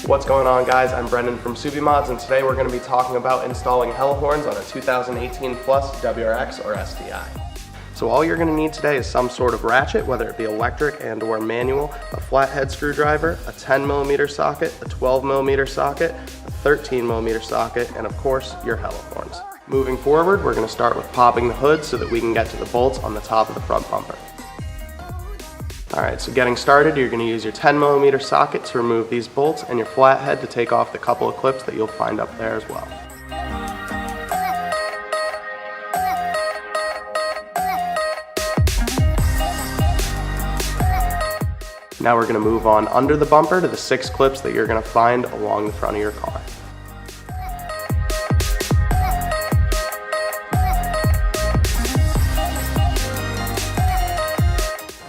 What's going on, guys? I'm Brendan from Subimods, and today we're going to be talking about installing hell horns on a 2018 Plus WRX or STI. So all you're going to need today is some sort of ratchet, whether it be electric and or manual, a flathead screwdriver, a 10mm socket, a 12mm socket, a 13mm socket, and of course your hell horns. Moving forward, we're going to start with popping the hood so that we can get to the bolts on the top of the front bumper. Alright, so getting started, you're going to use your 10mm socket to remove these bolts and your flathead to take off the couple of clips that you'll find up there as well. Now we're going to move on under the bumper to the 6 clips that you're going to find along the front of your car.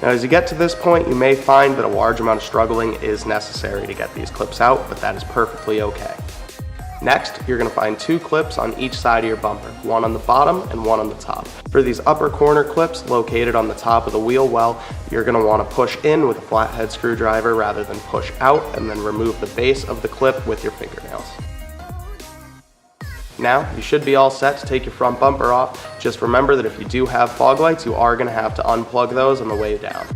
Now as you get to this point, you may find that a large amount of struggling is necessary to get these clips out, but that is perfectly okay. Next, you're going to find 2 clips on each side of your bumper, one on the bottom and one on the top. For these upper corner clips located on the top of the wheel well, you're going to want to push in with a flathead screwdriver rather than push out, and then remove the base of the clip with your fingernails. Now, you should be all set to take your front bumper off. Just remember that if you do have fog lights, you are going to have to unplug those on the way down.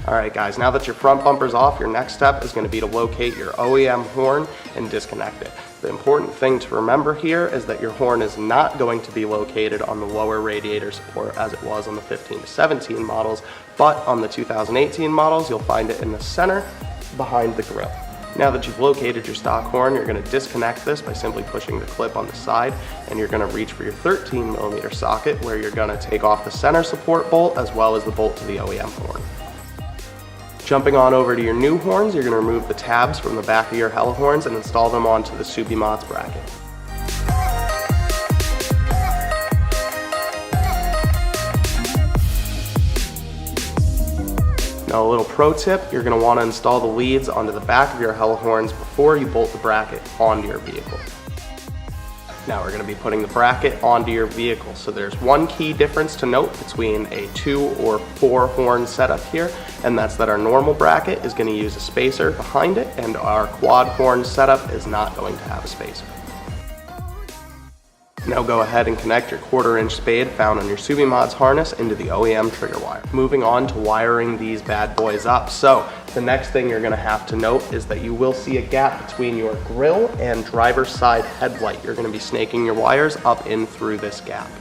Alright guys, now that your front bumper's off, your next step is going to be to locate your OEM horn and disconnect it. The important thing to remember here is that your horn is not going to be located on the lower radiator support as it was on the 15 to 17 models, but on the 2018 models, you'll find it in the center behind the grille. Now that you've located your stock horn, you're going to disconnect this by simply pushing the clip on the side, and you're going to reach for your 13mm socket where you're going to take off the center support bolt as well as the bolt to the OEM horn. Jumping on over to your new horns, you're going to remove the tabs from the back of your hell horns and install them onto the Subimods bracket. Now a little pro tip, you're going to want to install the leads onto the back of your hell horns before you bolt the bracket onto your vehicle. Now we're going to be putting the bracket onto your vehicle. So there's one key difference to note between a 2 or 4 horn setup here, and that's that our normal bracket is going to use a spacer behind it, and our quad horn setup is not going to have a spacer. Now go ahead and connect your 1/4-inch spade found on your Subimods harness into the OEM trigger wire. Moving on to wiring these bad boys up. So the next thing you're going to have to note is that you will see a gap between your grille and driver's side headlight. You're going to be snaking your wires up in through this gap.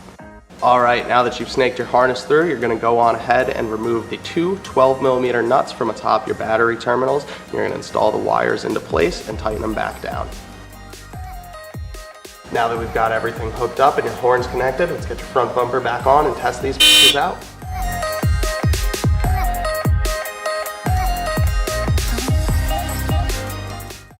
Alright, now that you've snaked your harness through, you're going to go on ahead and remove the 2 12mm nuts from atop your battery terminals. You're going to install the wires into place and tighten them back down. Now that we've got everything hooked up and your horns connected, let's get your front bumper back on and test these pieces out.